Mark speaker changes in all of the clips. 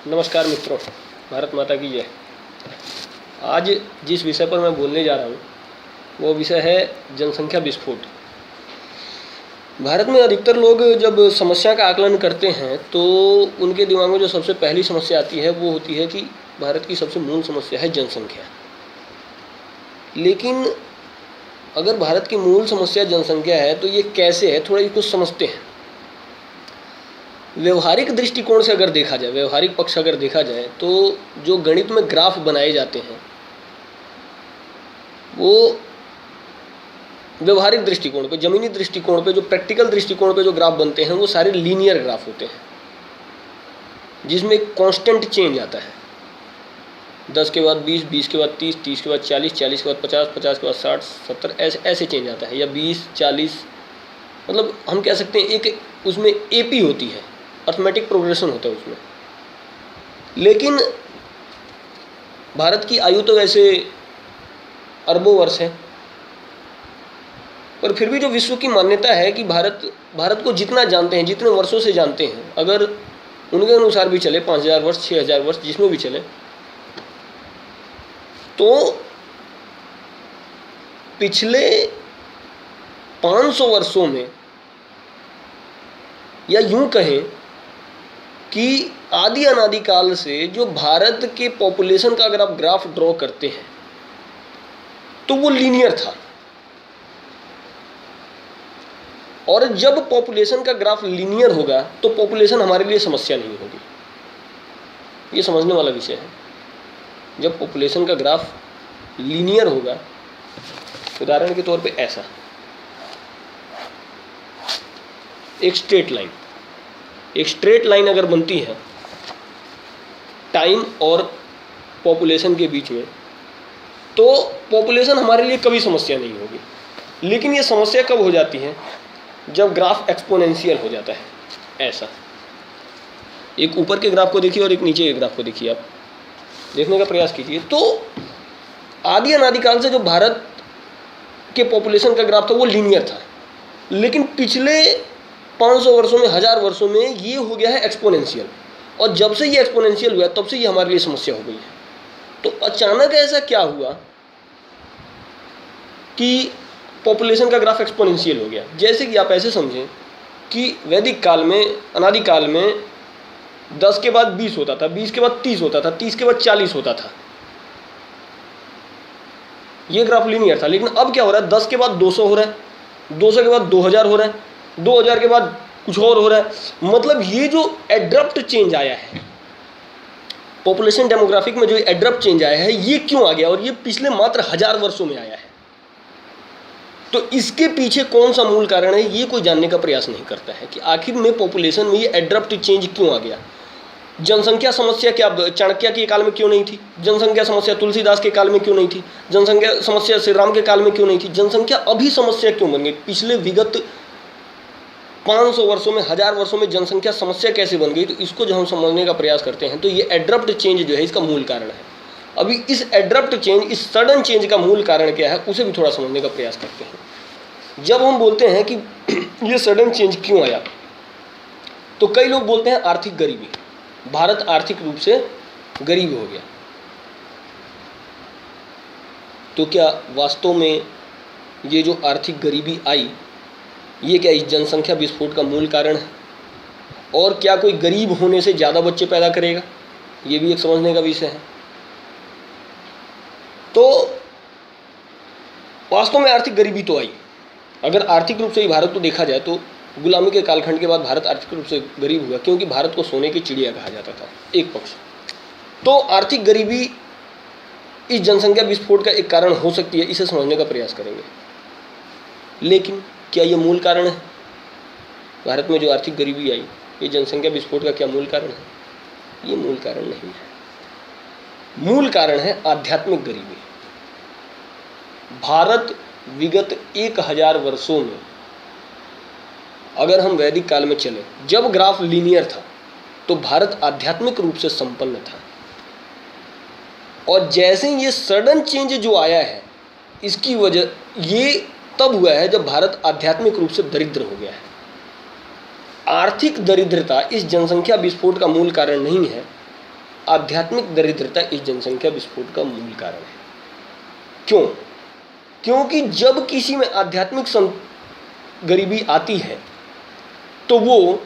Speaker 1: नमस्कार मित्रों, भारत माता की जय। आज जिस विषय पर मैं बोलने जा रहा हूँ वो विषय है जनसंख्या विस्फोट। भारत में अधिकतर लोग जब समस्या का आकलन करते हैं तो उनके दिमाग में जो सबसे पहली समस्या आती है वो होती है कि भारत की सबसे मूल समस्या है जनसंख्या। लेकिन अगर भारत की मूल समस्या जनसंख्या है तो ये कैसे है, थोड़ा इसको समझते हैं। व्यवहारिक दृष्टिकोण से अगर देखा जाए, व्यवहारिक पक्ष अगर देखा जाए तो जो गणित में ग्राफ बनाए जाते हैं वो व्यवहारिक दृष्टिकोण पे, जमीनी दृष्टिकोण पे, जो प्रैक्टिकल दृष्टिकोण पे जो ग्राफ बनते हैं वो सारे लीनियर ग्राफ होते हैं जिसमें एक कांस्टेंट चेंज आता है। 10 के बाद 20, 20 के बाद 30, 30 के बाद 40, 40 के बाद 50, 50 के बाद 60, 70 ऐसे चेंज आता है, या 20, 40, मतलब हम कह सकते हैं एक उसमें एपी होती है, अर्थमेटिक प्रोग्रेशन होता है उसमें। लेकिन भारत की आयु तो वैसे अरबों वर्ष है, पर फिर भी जो विश्व की मान्यता है कि भारत को जितना जानते हैं, जितने वर्षों से जानते हैं, अगर उनके अनुसार भी चले 5000 वर्ष, 6000 वर्ष, जिसमें भी चले, तो पिछले 500 वर्षों में, या यूं कहें कि आदि अनादि काल से जो भारत के पॉपुलेशन का अगर आप ग्राफ ड्रॉ करते हैं तो वो लीनियर था। और जब पॉपुलेशन का ग्राफ लीनियर होगा तो पॉपुलेशन हमारे लिए समस्या नहीं होगी। ये समझने वाला विषय है। जब पॉपुलेशन का ग्राफ लीनियर होगा, उदाहरण के तौर पे ऐसा एक स्ट्रेट लाइन अगर बनती है टाइम और पॉपुलेशन के बीच में, तो पॉपुलेशन हमारे लिए कभी समस्या नहीं होगी। लेकिन ये समस्या कब हो जाती है? जब ग्राफ एक्सपोनेंशियल हो जाता है। ऐसा एक ऊपर के ग्राफ को देखिए और एक नीचे के ग्राफ को देखिए, आप देखने का प्रयास कीजिए। तो आदि अनादिकाल से जो भारत के पॉपुलेशन का ग्राफ था वो लीनियर था, लेकिन पिछले 500 वर्षों में, 1000 वर्षों में ये हो गया है एक्सपोनेंशियल। और जब से ये एक्सपोनेंशियल हुआ तब से ये हमारे लिए समस्या हो गई है। तो अचानक ऐसा क्या हुआ कि पॉपुलेशन का ग्राफ एक्सपोनेंशियल हो गया? जैसे कि आप ऐसे समझें कि वैदिक काल में, अनादिकाल में 10 के बाद 20 होता था, 20 के बाद 30 होता था, 30 के बाद 40 होता था। ये ग्राफ लीनियर था। लेकिन अब क्या हो रहा है? 10 के बाद 200 हो रहा है, 200 के बाद 2000 हो रहा है, 2000 के बाद कुछ और हो रहा है। मतलब ये जो एड्रप्ट चेंज आया है पॉपुलेशन डेमोग्राफिक में, जो एड्रप्ट चेंज आया है, ये क्यों आ गया? और ये पिछले मात्र 1000 वर्षों में आया है। तो इसके पीछे कौन सा मूल कारण है, ये कोई जानने का प्रयास नहीं करता है कि आखिर में पॉपुलेशन में ये एड्रप्ट चेंज क्यों आ गया। जनसंख्या समस्या क्या चाणक्य के काल में क्यों नहीं थी? जनसंख्या समस्या तुलसीदास के काल में क्यों नहीं थी? जनसंख्या समस्या श्री राम के काल में क्यों नहीं थी? जनसंख्या अभी समस्या क्यों बन गई? पिछले विगत 500 वर्षों में, 1000 वर्षों में जनसंख्या समस्या कैसे बन गई? तो इसको जो हम समझने का प्रयास करते हैं तो ये एड्रप्ट चेंज जो है इसका मूल कारण है। अभी इस एड्रप्ट चेंज, इस सडन चेंज का मूल कारण क्या है उसे भी थोड़ा समझने का प्रयास करते हैं। जब हम बोलते हैं कि ये सडन चेंज क्यों आया, तो कई लोग बोलते हैं आर्थिक गरीबी, भारत आर्थिक रूप से गरीब हो गया। तो क्या वास्तव में ये जो आर्थिक गरीबी आई, ये क्या इस जनसंख्या विस्फोट का मूल कारण है? और क्या कोई गरीब होने से ज़्यादा बच्चे पैदा करेगा? ये भी एक समझने का विषय है। तो वास्तव में आर्थिक गरीबी तो आई। अगर आर्थिक रूप से ही भारत को देखा जाए तो गुलामी के कालखंड के बाद भारत आर्थिक रूप से गरीब हुआ, क्योंकि भारत को सोने की चिड़िया कहा जाता था, एक पक्ष। तो आर्थिक गरीबी इस जनसंख्या विस्फोट का एक कारण हो सकती है, इसे समझने का प्रयास करेंगे। लेकिन क्या ये मूल कारण है? भारत में जो आर्थिक गरीबी आई, ये जनसंख्या विस्फोट का क्या मूल कारण है? ये मूल कारण नहीं है। मूल कारण है आध्यात्मिक गरीबी। भारत विगत 1000 वर्षों में, अगर हम वैदिक काल में चले, जब ग्राफ लीनियर था तो भारत आध्यात्मिक रूप से संपन्न था। और जैसे ये सडन चेंज जो आया है, इसकी वजह ये तब हुआ है जब भारत आध्यात्मिक रूप से दरिद्र हो गया है। आर्थिक दरिद्रता इस जनसंख्या विस्फोट का मूल कारण नहीं है, आध्यात्मिक दरिद्रता इस जनसंख्या विस्फोट का मूल कारण है। क्यों? क्योंकि जब किसी में आध्यात्मिक गरीबी आती है तो वो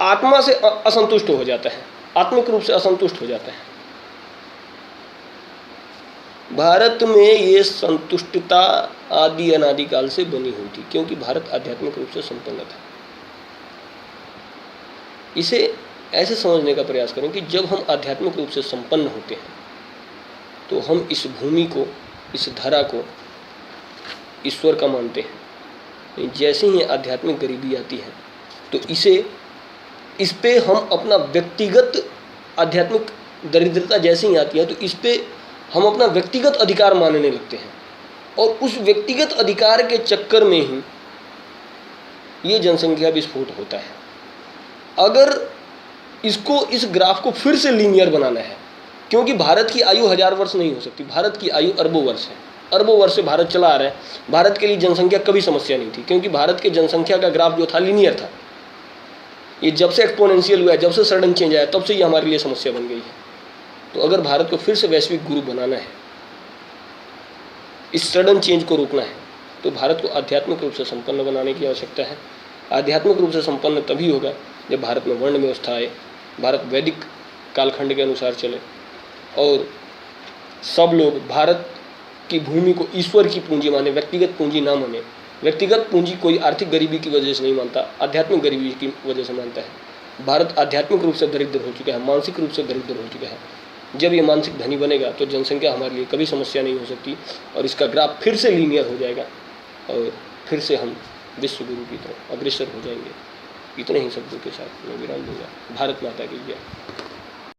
Speaker 1: आत्मा से असंतुष्ट हो जाता है, आत्मिक रूप से असंतुष्ट हो जाता है। भारत में ये संतुष्टता आदि अनादिकाल से बनी हुई थी, क्योंकि भारत आध्यात्मिक रूप से संपन्न था। इसे ऐसे समझने का प्रयास करें कि जब हम आध्यात्मिक रूप से संपन्न होते हैं तो हम इस भूमि को, इस धरा को ईश्वर का मानते हैं। जैसे ही आध्यात्मिक गरीबी आती है तो इस पे हम अपना व्यक्तिगत, आध्यात्मिक दरिद्रता जैसे ही आती है तो इस पे हम अपना व्यक्तिगत अधिकार मानने लगते हैं, और उस व्यक्तिगत अधिकार के चक्कर में ही ये जनसंख्या विस्फोट होता है। अगर इस ग्राफ को फिर से लीनियर बनाना है, क्योंकि भारत की आयु 1000 वर्ष नहीं हो सकती, भारत की आयु अरबों वर्ष है। अरबों वर्ष से भारत चला आ रहा है। भारत के लिए जनसंख्या कभी समस्या नहीं थी, क्योंकि भारत के जनसंख्या का ग्राफ जो था लीनियर था। ये जब से एक्सपोनेंशियल हुआ है, जब से सडन चेंज आया, तब से ये हमारे लिए समस्या बन गई है। तो अगर भारत को फिर से वैश्विक गुरु बनाना है, इस सडन चेंज को रोकना है, तो भारत को आध्यात्मिक रूप से संपन्न बनाने की आवश्यकता है। आध्यात्मिक रूप से संपन्न तभी होगा जब भारत में वर्ण व्यवस्था आए, भारत वैदिक कालखंड के अनुसार चले, और सब लोग भारत की भूमि को ईश्वर की पूंजी माने, व्यक्तिगत पूंजी ना माने। व्यक्तिगत पूंजी कोई आर्थिक गरीबी की वजह से नहीं मानता, आध्यात्मिक गरीबी की वजह से मानता है। भारत आध्यात्मिक रूप से दरिद्र हो चुका है, मानसिक रूप से दरिद्र हो चुका है। जब ये मानसिक धनी बनेगा तो जनसंख्या हमारे लिए कभी समस्या नहीं हो सकती, और इसका ग्राफ फिर से लीनियर हो जाएगा, और फिर से हम विश्व गुरु की तरफ अग्रसर हो जाएंगे। इतने ही शब्दों के साथ मैं विराम दूंगा। भारत माता की जय।